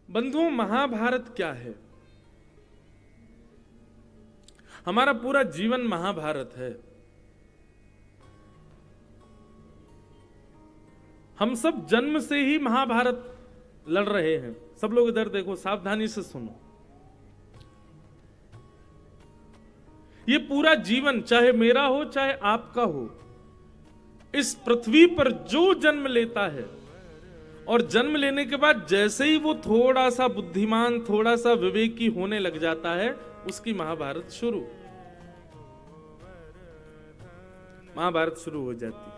बंधुओं, महाभारत क्या है? हमारा पूरा जीवन महाभारत है। हम सब जन्म से ही महाभारत लड़ रहे हैं। सब लोग इधर देखो, सावधानी से सुनो। ये पूरा जीवन, चाहे मेरा हो चाहे आपका हो, इस पृथ्वी पर जो जन्म लेता है और जन्म लेने के बाद जैसे ही वो थोड़ा सा बुद्धिमान, थोड़ा सा विवेकी होने लग जाता है, उसकी महाभारत शुरू हो जाती है।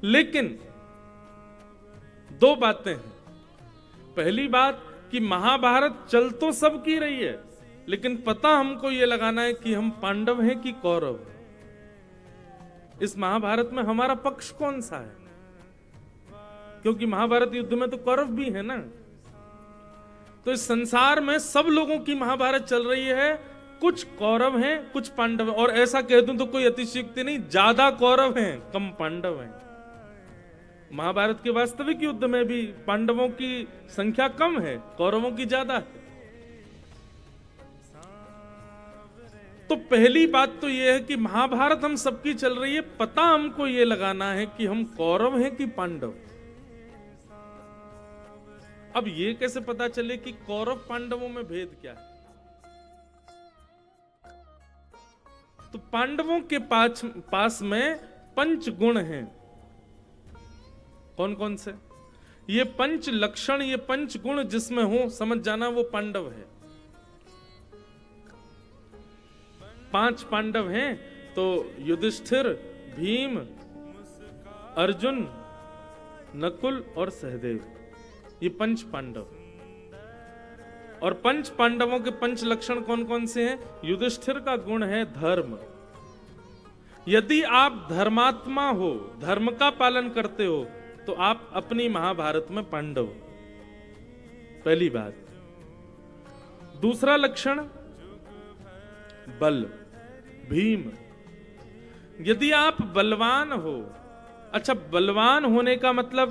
लेकिन दो बातें हैं। पहली बात कि महाभारत चल तो सब की रही है, लेकिन पता हमको यह लगाना है कि हम पांडव हैं कि कौरव। इस महाभारत में हमारा पक्ष कौन सा है? क्योंकि महाभारत युद्ध में तो कौरव भी है ना। तो इस संसार में सब लोगों की महाभारत चल रही है। कुछ कौरव हैं, कुछ पांडव हैं। और ऐसा कह दूं तो कोई अतिशयोक्ति नहीं, ज्यादा कौरव हैं, कम पांडव हैं। महाभारत के वास्तविक युद्ध में भी पांडवों की संख्या कम है, कौरवों की ज्यादा है। तो पहली बात तो यह है कि महाभारत हम सबकी चल रही है। पता हमको यह लगाना है कि हम कौरव हैं कि पांडव। अब यह कैसे पता चले कि कौरव पांडवों में भेद क्या है? तो पांडवों के पास में पंच गुण हैं। कौन कौन से? ये पंच लक्षण, ये पंच गुण जिसमें हो, समझ जाना वो पांडव है। 5 पांडव हैं तो युधिष्ठिर, भीम, अर्जुन, नकुल और सहदेव, ये पंच पांडव। और पंच पांडवों के पंच लक्षण कौन कौन से हैं? युधिष्ठिर का गुण है धर्म। यदि आप धर्मात्मा हो, धर्म का पालन करते हो, तो आप अपनी महाभारत में पांडव। पहली बात। दूसरा लक्षण बल, भीम। यदि आप बलवान हो, अच्छा बलवान होने का मतलब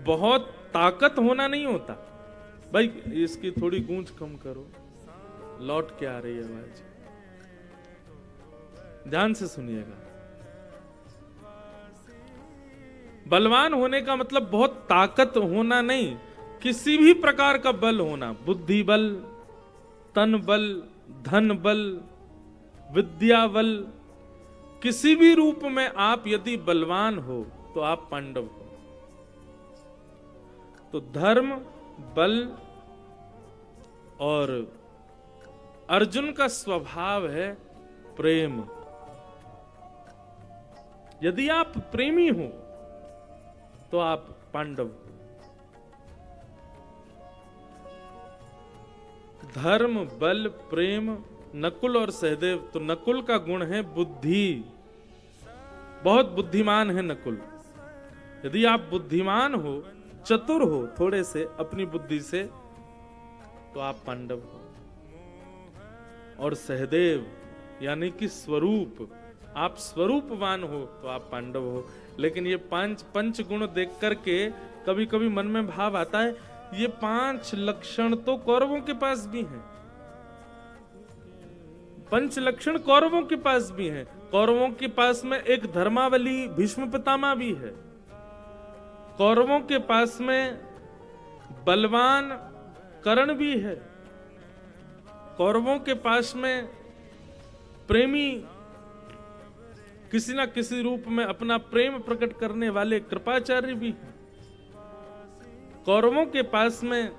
बहुत ताकत होना नहीं होता भाई। इसकी थोड़ी गूंज कम करो, लौट के आ रही है आवाज, ध्यान से सुनिएगा। बलवान होने का मतलब बहुत ताकत होना नहीं, किसी भी प्रकार का बल होना। बुद्धि बल, तन बल, धन बल, विद्या बल, किसी भी रूप में आप यदि बलवान हो तो आप पांडव हो। तो धर्म, बल, और अर्जुन का स्वभाव है प्रेम। यदि आप प्रेमी हो तो आप पांडव हो। धर्म, बल, प्रेम, नकुल और सहदेव। तो नकुल का गुण है बुद्धि, बहुत बुद्धिमान है नकुल। यदि आप बुद्धिमान हो, चतुर हो थोड़े से अपनी बुद्धि से, तो आप पांडव हो। और सहदेव यानी कि स्वरूप, आप स्वरूपवान हो तो आप पांडव हो। लेकिन ये पंच गुण देख करके कभी कभी मन में भाव आता है, ये 5 लक्षण तो कौरवों के पास भी हैं। 5 लक्षण कौरवों के पास भी हैं। कौरवों के पास में एक धर्मावली भीष्म पितामह भी है। कौरवों के पास में बलवान कर्ण भी है। कौरवों के पास में प्रेमी, किसी ना किसी रूप में अपना प्रेम प्रकट करने वाले कृपाचार्य भी हैं। कौरवों के पास में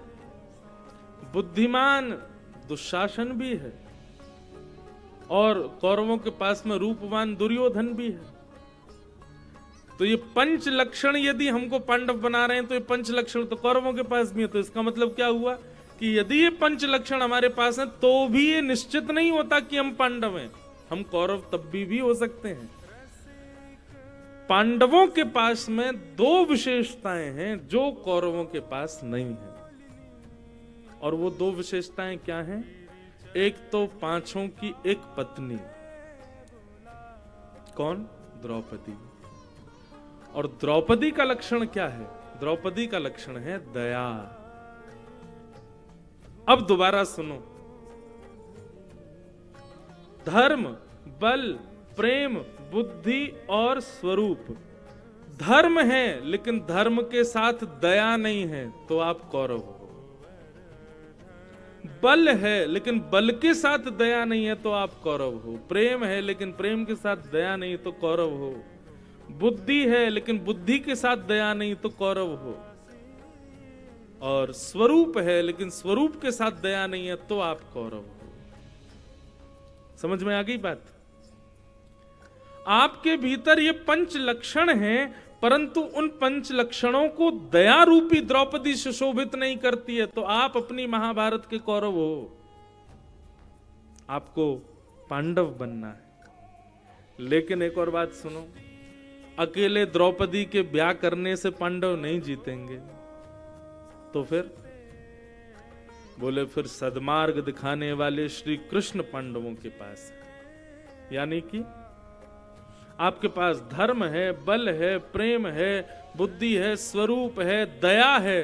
बुद्धिमान दुशासन भी है। और कौरवों के पास में रूपवान दुर्योधन भी है। तो ये 5 लक्षण यदि हमको पांडव बना रहे हैं, तो ये 5 लक्षण तो कौरवों के पास भी है। तो इसका मतलब क्या हुआ कि यदि ये 5 लक्षण हमारे पास हैं, तो भी ये निश्चित नहीं होता कि हम पांडव हैं। हम कौरव तब भी हो सकते हैं। पांडवों के पास में 2 विशेषताएं हैं जो कौरवों के पास नहीं है। और वो 2 विशेषताएं क्या हैं? एक तो 5 की एक पत्नी। कौन? द्रौपदी। और द्रौपदी का लक्षण क्या है? द्रौपदी का लक्षण है दया। अब दोबारा सुनो, धर्म, बल, प्रेम, बुद्धि और स्वरूप। धर्म है लेकिन धर्म के साथ दया नहीं है तो आप कौरव हो। बल है लेकिन बल के साथ दया नहीं है तो आप कौरव हो। प्रेम है लेकिन प्रेम के साथ दया नहीं तो कौरव हो। बुद्धि है लेकिन बुद्धि के साथ दया नहीं तो कौरव हो। और स्वरूप है लेकिन स्वरूप के साथ दया नहीं है तो आप कौरव हो। समझ में आ गई बात? आपके भीतर ये पंच लक्षण हैं, परंतु उन पंच लक्षणों को दया रूपी द्रौपदी सुशोभित नहीं करती है, तो आप अपनी महाभारत के कौरव हो। आपको पांडव बनना है। लेकिन एक और बात सुनो, अकेले द्रौपदी के ब्याह करने से पांडव नहीं जीतेंगे। तो फिर बोले, फिर सद्मार्ग दिखाने वाले श्री कृष्ण पांडवों के पास है। यानी कि आपके पास धर्म है, बल है, प्रेम है, बुद्धि है, स्वरूप है, दया है,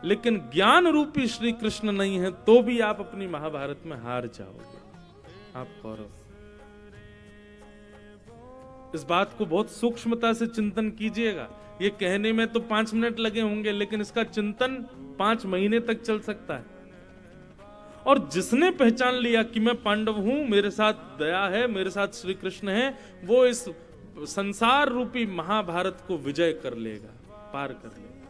लेकिन ज्ञान रूपी श्री कृष्ण नहीं है, तो भी आप अपनी महाभारत में हार जाओगे। आप कौरव। इस बात को बहुत सूक्ष्मता से चिंतन कीजिएगा। ये कहने में तो 5 मिनट लगे होंगे, लेकिन इसका चिंतन 5 महीने तक चल सकता है। और जिसने पहचान लिया कि मैं पांडव हूं, मेरे साथ दया है, मेरे साथ श्री कृष्ण है, वो इस संसार रूपी महाभारत को विजय कर लेगा, पार कर लेगा।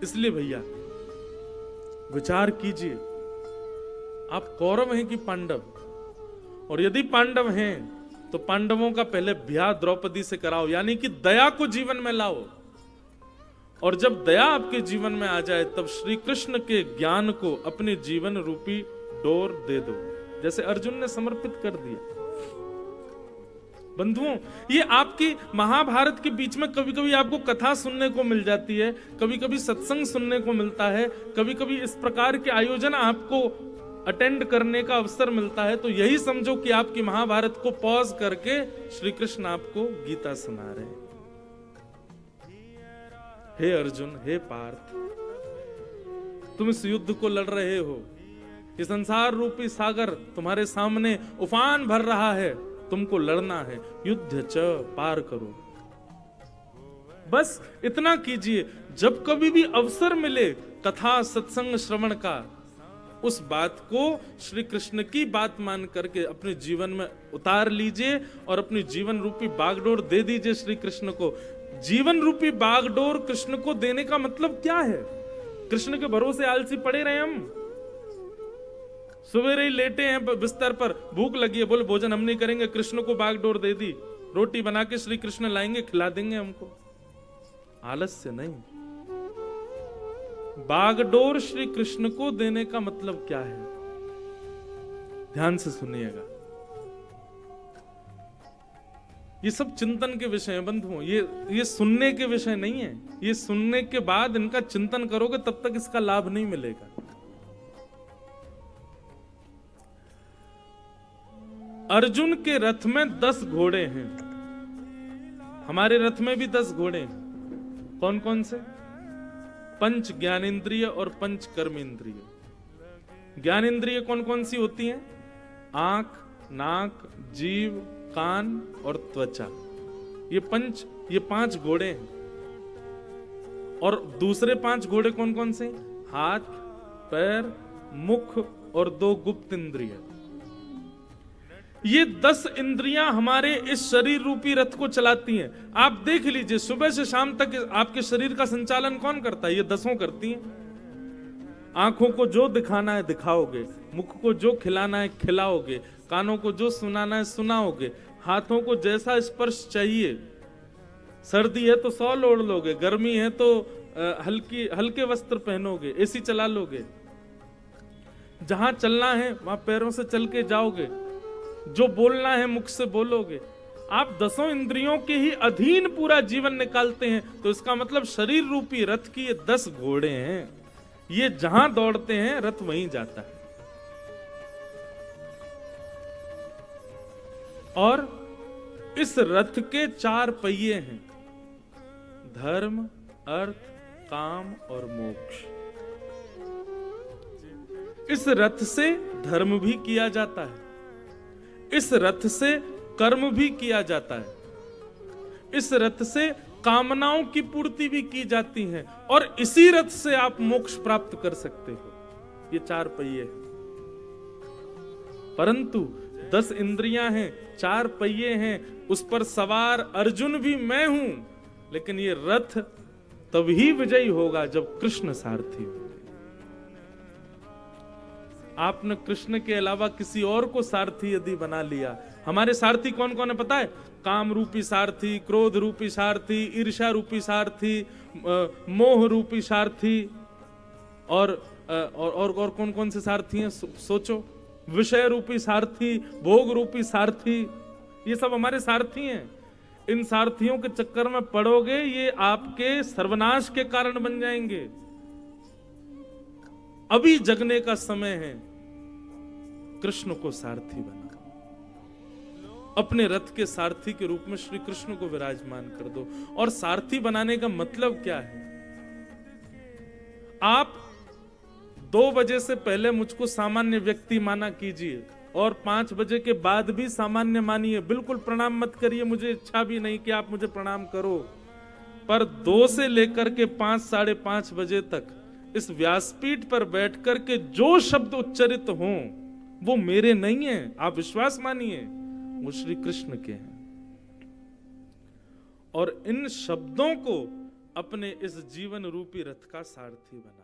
इसलिए भैया विचार कीजिए, आप कौरव हैं कि पांडव? और यदि पांडव हैं तो पांडवों का पहले ब्याह द्रौपदी से कराओ, यानी कि दया को जीवन में लाओ। और जब दया आपके जीवन में आ जाए, तब श्री कृष्ण के ज्ञान को अपने जीवन रूपी डोर दे दो, जैसे अर्जुन ने समर्पित कर दिया। बंधुओं, ये आपकी महाभारत के बीच में कभी कभी आपको कथा सुनने को मिल जाती है, कभी कभी सत्संग सुनने को मिलता है, कभी कभी इस प्रकार के आयोजन आपको अटेंड करने का अवसर मिलता है, तो यही समझो कि आपकी महाभारत को पॉज करके श्री कृष्ण आपको गीता सुना रहे हैं। हे अर्जुन, हे पार्थ, तुम इस युद्ध को लड़ रहे हो। ये संसार रूपी सागर तुम्हारे सामने उफान भर रहा है, तुमको लड़ना है। युद्ध च पार करो। बस इतना कीजिए। जब कभी भी अवसर मिले कथा सत्संग श्रवण का, उस बात को श्री कृष्ण की बात मान करके अपने जीवन में उतार लीजिए और अपनी जीवन रूपी बागडोर दे दीजिए श्री कृष्ण को। जीवन रूपी बागडोर कृष्ण को देने का मतलब क्या है? कृष्ण के भरोसे आलसी पड़े रहे हम? सवेरे ही लेटे हैं बिस्तर पर, भूख लगी है, बोले भोजन हम नहीं करेंगे, कृष्ण को बागडोर दे दी, रोटी बना के श्री कृष्ण लाएंगे, खिला देंगे हमको। आलस्य नहीं। बागडोर श्री कृष्ण को देने का मतलब क्या है? ध्यान से सुनिएगा। ये सब चिंतन के विषय है बंधुओं, ये सुनने के विषय नहीं है। ये सुनने के बाद इनका चिंतन करोगे तब तक इसका लाभ नहीं मिलेगा। अर्जुन के रथ में 10 घोड़े हैं, हमारे रथ में भी 10 घोड़े हैं। कौन कौन से? पंच ज्ञानेंद्रिय और पंच कर्मेंद्रिय। ज्ञानेंद्रिय कौन कौन सी होती हैं? आंख, नाक, जीव, कान और त्वचा। ये 5 घोड़े हैं। और दूसरे 5 घोड़े कौन कौन से? हाथ, पैर, मुख और 2 गुप्त इंद्रिय। ये 10 इंद्रियां हमारे इस शरीर रूपी रथ को चलाती हैं। आप देख लीजिए, सुबह से शाम तक आपके शरीर का संचालन कौन करता है? ये 10 करती हैं। आंखों को जो दिखाना है दिखाओगे, मुख को जो खिलाना है खिलाओगे, कानों को जो सुनाना है सुनाओगे, हाथों को जैसा स्पर्श चाहिए, सर्दी है तो शॉल ओढ़ लोगे, गर्मी है तो हल्के वस्त्र पहनोगे, एसी चला लोगे, जहां चलना है वहां पैरों से चल के जाओगे, जो बोलना है मुख से बोलोगे। आप 10 इंद्रियों के ही अधीन पूरा जीवन निकालते हैं, तो इसका मतलब शरीर रूपी रथ की ये 10 घोड़े हैं। ये जहां दौड़ते हैं रथ वहीं जाता है। और इस रथ के 4 पहिए हैं, धर्म, अर्थ, काम और मोक्ष। इस रथ से धर्म भी किया जाता है, इस रथ से कर्म भी किया जाता है, इस रथ से कामनाओं की पूर्ति भी की जाती है, और इसी रथ से आप मोक्ष प्राप्त कर सकते हो। ये 4 पहिए हैं। परंतु 10 इंद्रियां हैं, 4 पहिए हैं, उस पर सवार अर्जुन भी मैं हूं, लेकिन ये रथ तभी विजयी होगा जब कृष्ण सारथी होंगे। आपने कृष्ण के अलावा किसी और को सारथी यदि बना लिया, हमारे सारथी कौन कौन है पता है? काम रूपी सारथी, क्रोध रूपी सारथी, ईर्ष्या रूपी सारथी, मोह रूपी सारथी, और कौन कौन से सारथी हैं सोचो? विषय रूपी सारथी, भोग रूपी सारथी, ये सब हमारे सारथी हैं। इन सारथियों के चक्कर में पड़ोगे, ये आपके सर्वनाश के कारण बन जाएंगे। अभी जगने का समय है, कृष्ण को सारथी बनाओ, अपने रथ के सारथी के रूप में श्री कृष्ण को विराजमान कर दो। और सारथी बनाने का मतलब क्या है? आप 2 बजे से पहले मुझको सामान्य व्यक्ति माना कीजिए, और 5 बजे के बाद भी सामान्य मानिए। बिल्कुल प्रणाम मत करिए, मुझे इच्छा भी नहीं कि आप मुझे प्रणाम करो, पर 2 से लेकर के 5, साढ़े 5 बजे तक इस व्यासपीठ पर बैठकर के जो शब्द उच्चरित हों वो मेरे नहीं हैं, आप विश्वास मानिए, वो श्री कृष्ण के हैं। और इन शब्दों को अपने इस जीवन रूपी रथ का सारथी बना।